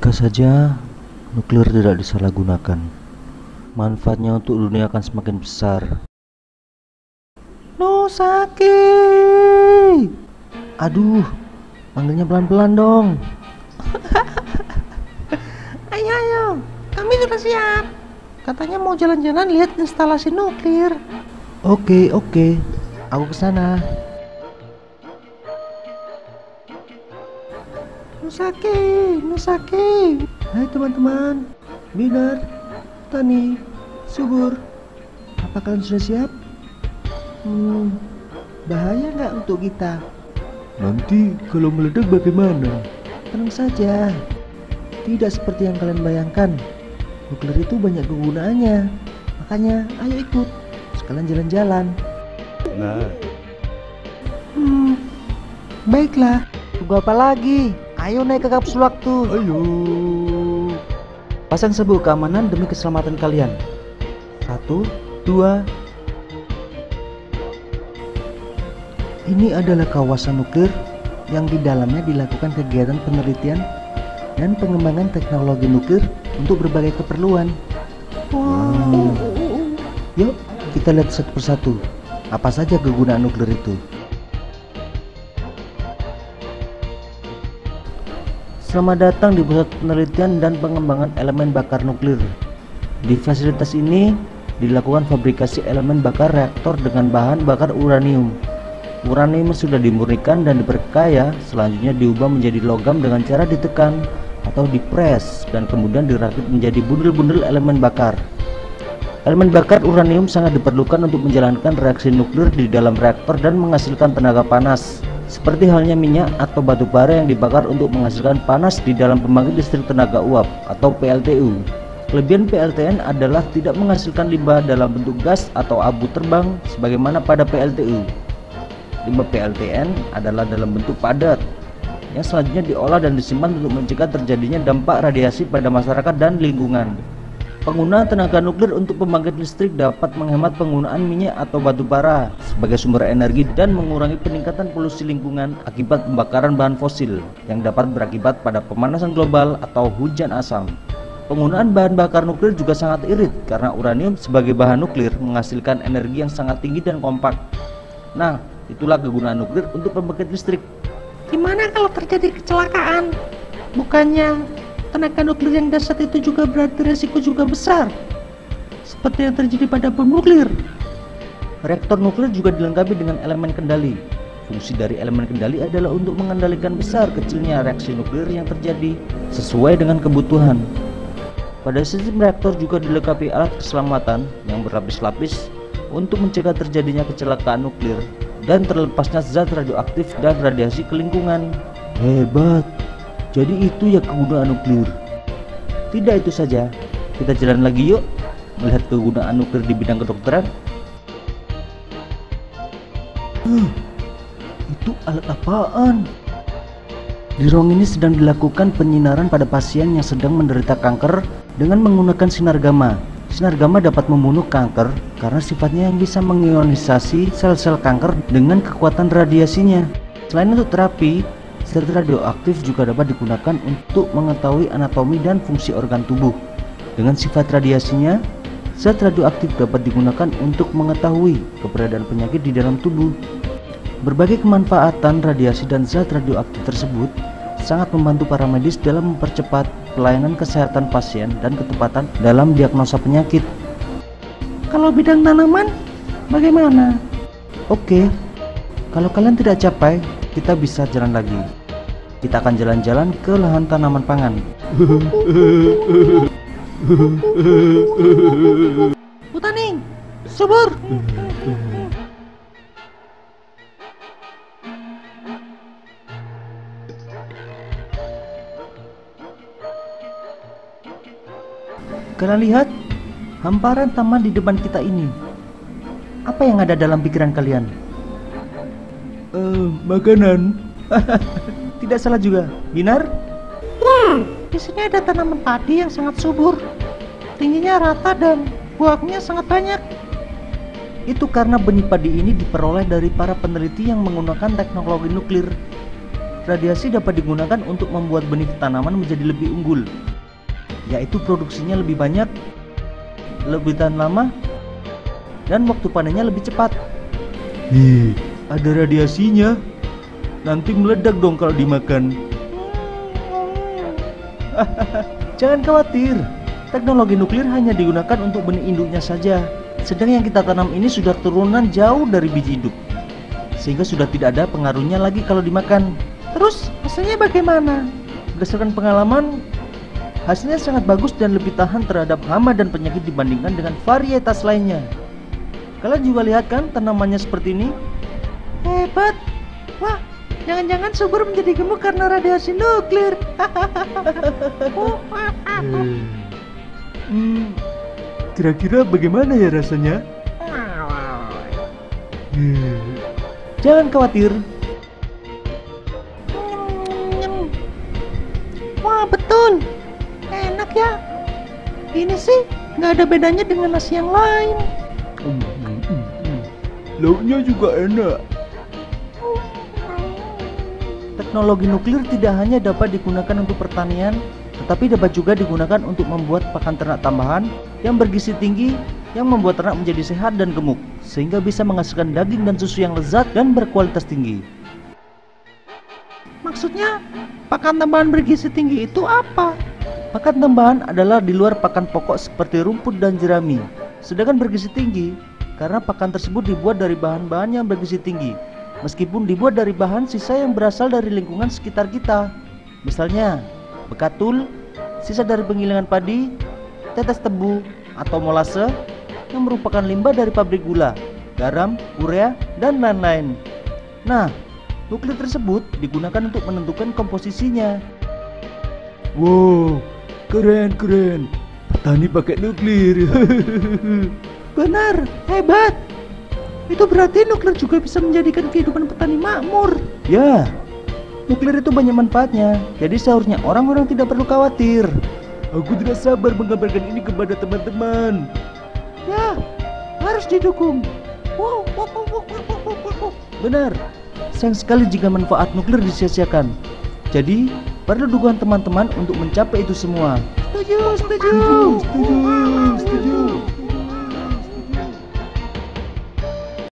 Jika saja nuklir tidak disalahgunakan, manfaatnya untuk dunia akan semakin besar. Nusaki! Aduh, manggilnya pelan-pelan dong. Ayo, kami sudah siap. Katanya mau jalan-jalan lihat instalasi nuklir. Oke, aku kesana. Nusaki. Hai teman-teman, Binar, Tani, Subur, apa kalian sudah siap? Bahaya nggak untuk kita? Nanti kalau meledak bagaimana? Tenang saja, tidak seperti yang kalian bayangkan. Nuklir itu banyak kegunaannya, makanya ayo ikut, sekalian jalan-jalan. Nah, Baiklah. Tunggu apa lagi? Ayo naik ke kapsul waktu. ayo. Pasang sabuk keamanan demi keselamatan kalian. 1, 2. Ini adalah kawasan nuklir yang di dalamnya dilakukan kegiatan penelitian dan pengembangan teknologi nuklir untuk berbagai keperluan. Wow. Yuk, kita lihat satu persatu. Apa saja kegunaan nuklir itu? Selamat datang di pusat penelitian dan pengembangan elemen bakar nuklir. Di fasilitas ini dilakukan fabrikasi elemen bakar reaktor dengan bahan bakar uranium. Uranium sudah dimurnikan dan diperkaya, selanjutnya diubah menjadi logam dengan cara ditekan atau dipres dan kemudian dirakit menjadi bundel-bundel elemen bakar. Elemen bakar uranium sangat diperlukan untuk menjalankan reaksi nuklir di dalam reaktor dan menghasilkan tenaga panas, seperti halnya minyak atau batu bara yang dibakar untuk menghasilkan panas di dalam pembangkit listrik tenaga uap atau PLTU. Kelebihan PLTN adalah tidak menghasilkan limbah dalam bentuk gas atau abu terbang sebagaimana pada PLTU. Limbah PLTN adalah dalam bentuk padat yang selanjutnya diolah dan disimpan untuk mencegah terjadinya dampak radiasi pada masyarakat dan lingkungan. Penggunaan tenaga nuklir untuk pembangkit listrik dapat menghemat penggunaan minyak atau batu bara sebagai sumber energi dan mengurangi peningkatan polusi lingkungan akibat pembakaran bahan fosil yang dapat berakibat pada pemanasan global atau hujan asam. Penggunaan bahan bakar nuklir juga sangat irit karena uranium sebagai bahan nuklir menghasilkan energi yang sangat tinggi dan kompak. Nah, itulah kegunaan nuklir untuk pembangkit listrik. Gimana kalau terjadi kecelakaan? Bukannya tenaga nuklir yang dahsyat itu juga berarti resiko juga besar, seperti yang terjadi pada bom nuklir. Reaktor nuklir juga dilengkapi dengan elemen kendali. Fungsi dari elemen kendali adalah untuk mengendalikan besar kecilnya reaksi nuklir yang terjadi sesuai dengan kebutuhan. Pada sistem reaktor juga dilengkapi alat keselamatan yang berlapis-lapis untuk mencegah terjadinya kecelakaan nuklir dan terlepasnya zat radioaktif dan radiasi ke lingkungan. Hebat! Jadi itu ya kegunaan nuklir. Tidak itu saja, kita jalan lagi yuk melihat kegunaan nuklir di bidang kedokteran. Itu alat apaan? Di ruang ini sedang dilakukan penyinaran pada pasien yang sedang menderita kanker dengan menggunakan sinar gamma. Sinar gamma dapat membunuh kanker karena sifatnya yang bisa mengionisasi sel-sel kanker dengan kekuatan radiasinya. Selain untuk terapi, zat radioaktif juga dapat digunakan untuk mengetahui anatomi dan fungsi organ tubuh. Dengan sifat radiasinya, zat radioaktif dapat digunakan untuk mengetahui keberadaan penyakit di dalam tubuh. Berbagai kemanfaatan radiasi dan zat radioaktif tersebut sangat membantu para medis dalam mempercepat pelayanan kesehatan pasien dan ketepatan dalam diagnosa penyakit. Kalau bidang tanaman, bagaimana? Oke, kalau kalian tidak capai, kita bisa jalan lagi. Kita akan jalan-jalan ke lahan tanaman pangan. Butaning, Subur. Kalian lihat hamparan taman di depan kita ini. Apa yang ada dalam pikiran kalian? Makanan. Tidak salah juga, Binar? Ya, di sini ada tanaman padi yang sangat subur. Tingginya rata dan buahnya sangat banyak. Itu karena benih padi ini diperoleh dari para peneliti yang menggunakan teknologi nuklir. radiasi dapat digunakan untuk membuat benih tanaman menjadi lebih unggul, yaitu produksinya lebih banyak, lebih tahan lama, dan waktu panennya lebih cepat. Ada radiasinya. Nanti meledak dong kalau dimakan. Jangan khawatir, teknologi nuklir hanya digunakan untuk benih induknya saja. Sedang yang kita tanam ini sudah turunan jauh dari biji induk, sehingga sudah tidak ada pengaruhnya lagi kalau dimakan. Terus hasilnya bagaimana? Berdasarkan pengalaman, hasilnya sangat bagus dan lebih tahan terhadap hama dan penyakit dibandingkan dengan varietas lainnya. Kalian juga lihat kan tanamannya seperti ini? Hebat. Wah, jangan-jangan subur menjadi gemuk karena radiasi nuklir. Kira-kira bagaimana ya rasanya? Jangan khawatir. Wah, betul. Enak ya. Ini sih nggak ada bedanya dengan nasi yang lain. Lauknya juga enak. Teknologi nuklir tidak hanya dapat digunakan untuk pertanian, tetapi dapat juga digunakan untuk membuat pakan ternak tambahan yang bergizi tinggi, yang membuat ternak menjadi sehat dan gemuk, sehingga bisa menghasilkan daging dan susu yang lezat dan berkualitas tinggi. Maksudnya, pakan tambahan bergizi tinggi itu apa? Pakan tambahan adalah di luar pakan pokok seperti rumput dan jerami, sedangkan bergizi tinggi karena pakan tersebut dibuat dari bahan-bahan yang bergizi tinggi, meskipun dibuat dari bahan sisa yang berasal dari lingkungan sekitar kita. Misalnya, bekatul, sisa dari penggilingan padi, tetes tebu atau molase yang merupakan limbah dari pabrik gula, garam, urea, dan lain-lain. Nah, nuklir tersebut digunakan untuk menentukan komposisinya. Wow, keren. Petani pakai nuklir. Benar, hebat. Itu berarti nuklir juga bisa menjadikan kehidupan petani makmur. Ya, nuklir itu banyak manfaatnya, jadi seharusnya orang-orang tidak perlu khawatir. Aku tidak sabar mengabarkan ini kepada teman-teman. Ya, harus didukung. Benar, sayang sekali jika manfaat nuklir disia-siakan. Jadi, perlu dukungan teman-teman untuk mencapai itu semua. Setuju. Setuju.